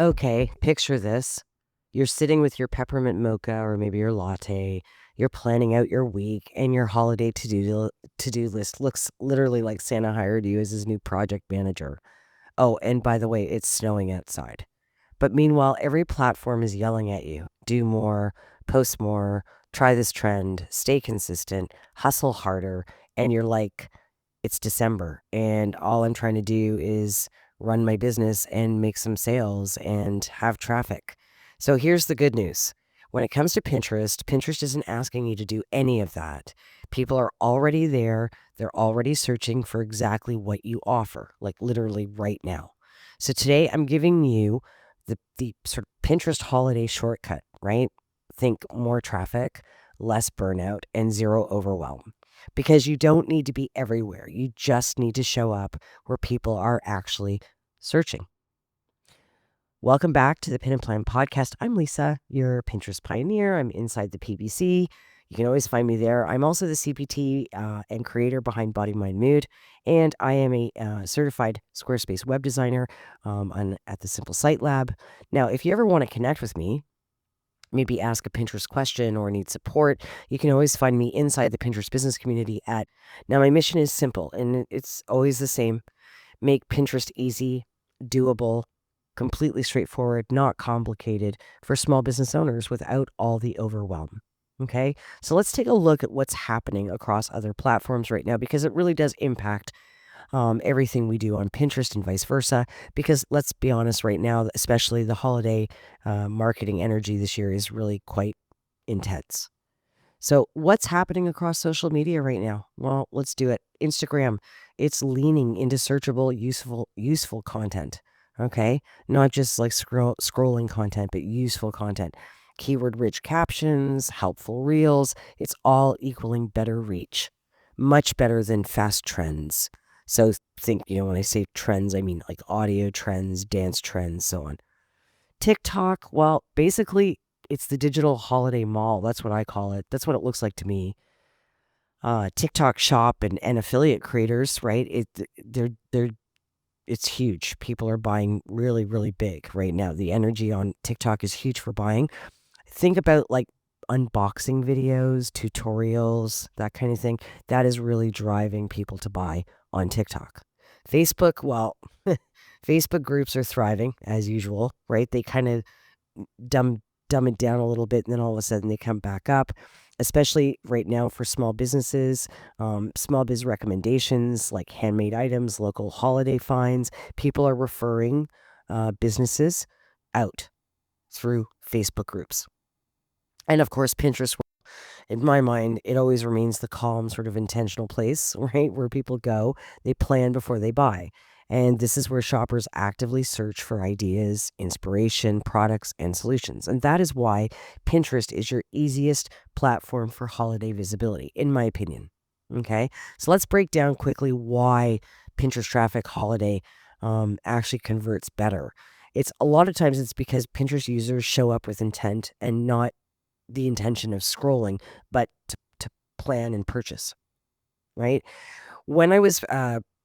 Okay, picture this. You're sitting with your peppermint mocha or maybe your latte. You're planning out your week, and your holiday to-do list looks literally like Santa hired you as his new project manager. Oh, and by the way, it's snowing outside. But meanwhile, every platform is yelling at you. Do more, post more, try this trend, stay consistent, hustle harder, and you're like, it's December, and all I'm trying to do is run my business and make some sales and have traffic. So here's the good news. When it comes to Pinterest, Pinterest isn't asking you to do any of that. People are already there. They're already searching for exactly what you offer, like literally right now. So today I'm giving you the sort of Pinterest holiday shortcut, right? Think more traffic, less burnout, and zero overwhelm. Because you don't need to be everywhere. You just need to show up where people are actually searching. Welcome back to the Pin and Plan podcast. I'm Lisa, your Pinterest pioneer. I'm inside the PPC. You can always find me there. I'm also the CPT and creator behind Body, Mind, Mood, and I am a certified Squarespace web designer at the Simple Site Lab. Now, if you ever want to connect with me, maybe ask a Pinterest question or need support, you can always find me inside the Pinterest business community at. Now, my mission is simple, and it's always the same. Make Pinterest easy, doable, completely straightforward, not complicated for small business owners without all the overwhelm. Okay, so let's take a look at what's happening across other platforms right now, because it really does impact everything we do on Pinterest and vice versa. Because let's be honest, right now, especially the holiday marketing energy this year is really quite intense. So, what's happening across social media right now? Well, let's do it. Instagram, it's leaning into searchable, useful content. Okay, not just like scrolling content, but useful content. Keyword-rich captions, helpful reels. It's all equaling better reach, much better than fast trends. So think, when I say trends, I mean like audio trends, dance trends, so on. TikTok, well, basically, it's the digital holiday mall. That's what I call it. That's what it looks like to me. TikTok Shop and affiliate creators, right? It's huge. People are buying really, really big right now. The energy on TikTok is huge for buying. Think about like unboxing videos, tutorials, that kind of thing. That is really driving people to buy on TikTok. Facebook, well, Facebook groups are thriving as usual, right? They kind of dumb it down a little bit, and then all of a sudden they come back up, especially right now for small businesses. Small biz recommendations like handmade items, local holiday finds. People are referring businesses out through Facebook groups. And of course, Pinterest, in my mind, it always remains the calm, sort of intentional place, right? Where people go, they plan before they buy. And this is where shoppers actively search for ideas, inspiration, products, and solutions. And that is why Pinterest is your easiest platform for holiday visibility, in my opinion. Okay, so let's break down quickly why Pinterest traffic holiday actually converts better. It's a lot of times it's because Pinterest users show up with intent and not the intention of scrolling, but to plan and purchase, right? When I was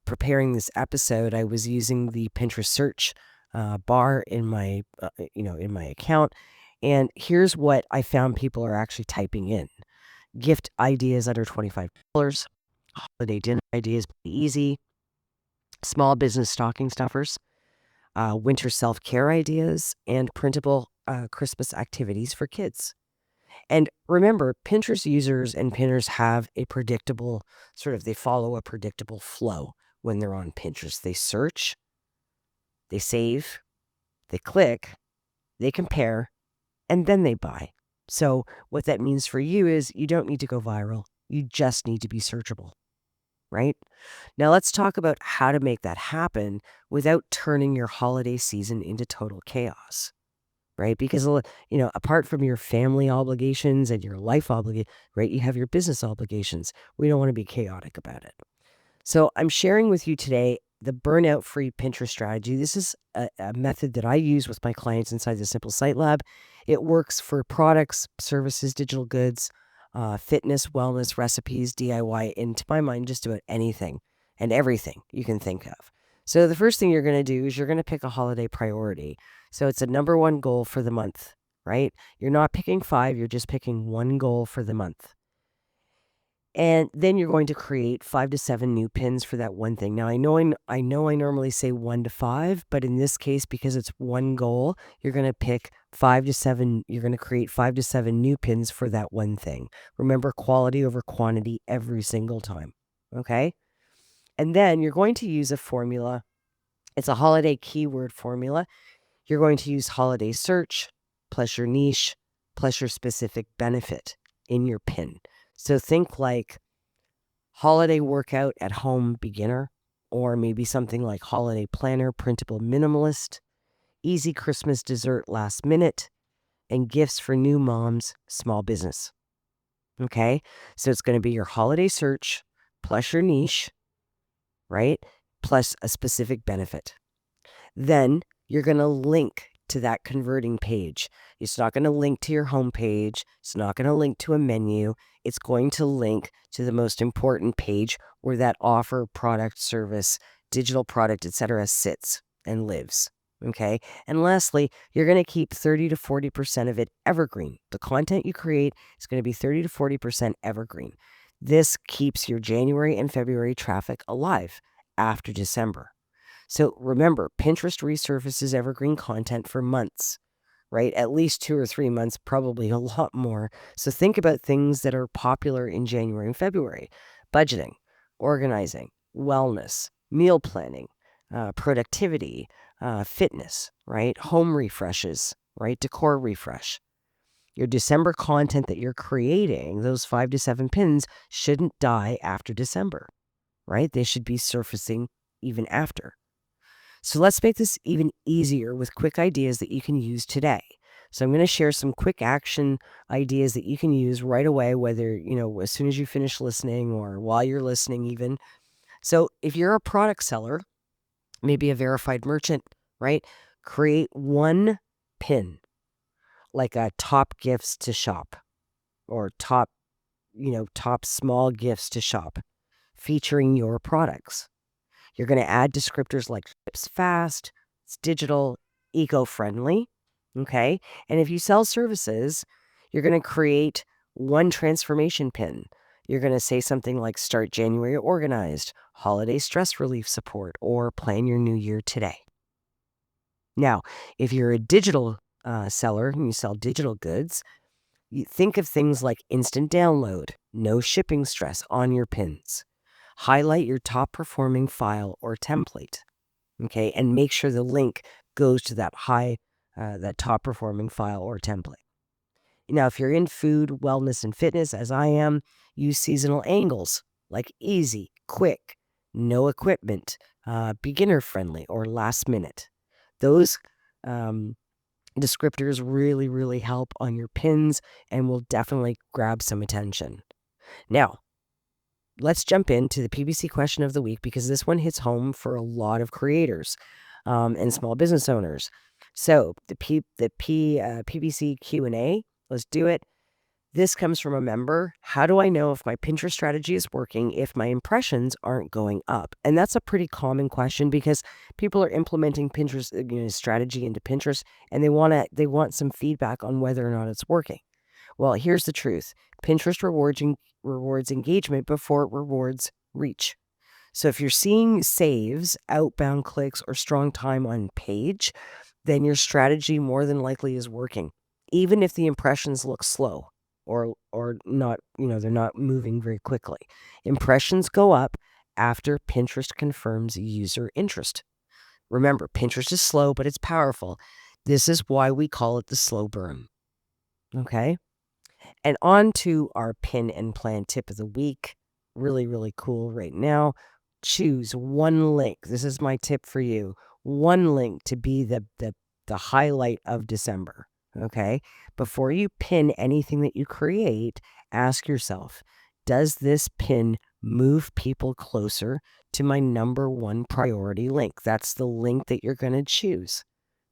preparing this episode, I was using the Pinterest search bar in my, in my account. And here's what I found people are actually typing in. Gift ideas under $25. Holiday dinner ideas, easy. Small business stocking stuffers. Winter self-care ideas, and printable Christmas activities for kids. And remember, Pinterest users and pinners have a predictable they follow a predictable flow when they're on Pinterest. They search, they save, they click, they compare, and then they buy. So what that means for you is you don't need to go viral. You just need to be searchable, right? Now let's talk about how to make that happen without turning your holiday season into total chaos. Right? Because, apart from your family obligations and your life obligation, right, you have your business obligations. We don't want to be chaotic about it. So I'm sharing with you today the burnout-free Pinterest strategy. This is a method that I use with my clients inside the Simple Site Lab. It works for products, services, digital goods, fitness, wellness, recipes, DIY, and to my mind, just about anything and everything you can think of. So the first thing you're going to do is you're going to pick a holiday priority. So it's a number one goal for the month, right? You're not picking 5, you're just picking one goal for the month. And then you're going to create 5 to 7 new pins for that one thing. Now, I know I normally say 1 to 5, but in this case, because it's one goal, you're going to pick 5 to 7. You're going to create 5 to 7 new pins for that one thing. Remember, quality over quantity every single time. Okay? And then you're going to use a formula. It's a holiday keyword formula. You're going to use holiday search plus your niche plus your specific benefit in your pin. So think like holiday workout at home beginner, or maybe something like holiday planner printable minimalist, easy Christmas dessert last minute, and gifts for new moms small business. Okay? So it's going to be your holiday search plus your niche, right? Plus a specific benefit. Then you're going to link to that converting page. It's not going to link to your homepage. It's not going to link to a menu. It's going to link to the most important page where that offer, product, service, digital product, etc. sits and lives. Okay. And lastly, you're going to keep 30 to 40% of it evergreen. The content you create is going to be 30 to 40% evergreen. This keeps your January and February traffic alive after December. So remember, Pinterest resurfaces evergreen content for months, right? At least 2 or 3 months, probably a lot more. So think about things that are popular in January and February: budgeting, organizing, wellness, meal planning, productivity, fitness, right? Home refreshes, right? Decor refresh. Your December content that you're creating, those 5 to 7 pins, shouldn't die after December, right? They should be surfacing even after. So let's make this even easier with quick ideas that you can use today. So I'm going to share some quick action ideas that you can use right away, whether, as soon as you finish listening or while you're listening even. So if you're a product seller, maybe a verified merchant, right? Create one pin, like a top gifts to shop or top small gifts to shop featuring your products. You're going to add descriptors like ships fast, it's digital, eco-friendly, okay? And if you sell services, you're going to create one transformation pin. You're going to say something like start January organized, holiday stress relief support, or plan your new year today. Now, if you're a digital seller and you sell digital goods, you think of things like instant download, no shipping stress on your pins. Highlight your top performing file or template, okay, and make sure the link goes to that that top performing file or template. Now, if you're in food, wellness, and fitness, as I am, use seasonal angles like easy, quick, no equipment, beginner friendly, or last minute. Those descriptors really, really help on your pins and will definitely grab some attention. Now, let's jump into the PBC question of the week, because this one hits home for a lot of creators and small business owners. So the PBC Q&A, let's do it. This comes from a member. How do I know if my Pinterest strategy is working if my impressions aren't going up? And that's a pretty common question, because people are implementing Pinterest strategy into Pinterest, and they want some feedback on whether or not it's working. Well, here's the truth. Pinterest rewards engagement before it rewards reach. So if you're seeing saves, outbound clicks, or strong time on page, then your strategy more than likely is working, even if the impressions look slow or not, they're not moving very quickly. Impressions go up after Pinterest confirms user interest. Remember, Pinterest is slow, but it's powerful. This is why we call it the slow burn. Okay? And on to our pin and plan tip of the week. Really, really cool right now. Choose one link. This is my tip for you. One link to be the highlight of December. Okay? Before you pin anything that you create, ask yourself, does this pin move people closer to my number one priority link? That's the link that you're going to choose.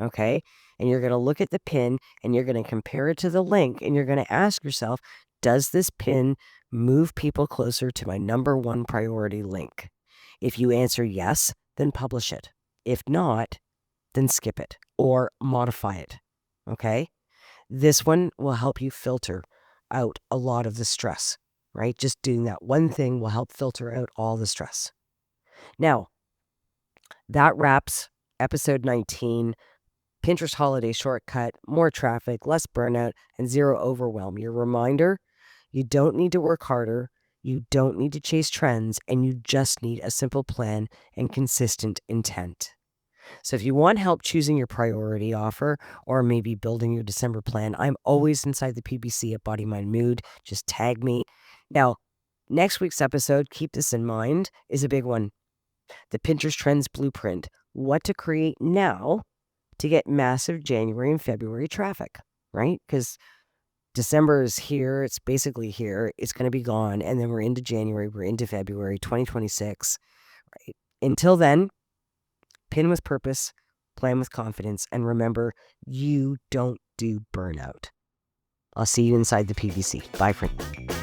Okay? And you're going to look at the pin and you're going to compare it to the link, and you're going to ask yourself, does this pin move people closer to my number one priority link? If you answer yes, then publish it. If not, then skip it or modify it. Okay? This one will help you filter out a lot of the stress, right? Just doing that one thing will help filter out all the stress. Now, that wraps episode 19. Pinterest holiday shortcut, more traffic, less burnout, and zero overwhelm. Your reminder, you don't need to work harder, you don't need to chase trends, and you just need a simple plan and consistent intent. So if you want help choosing your priority offer or maybe building your December plan, I'm always inside the PBC at Body Mind Mood. Just tag me. Now, next week's episode, keep this in mind, is a big one. The Pinterest Trends Blueprint. What to create now to get massive January and February traffic, right? Because December is here. It's basically here. It's going to be gone. And then we're into January. We're into February 2026, right? Until then, pin with purpose, plan with confidence, and remember, you don't do burnout. I'll see you inside the PVC. Bye for now.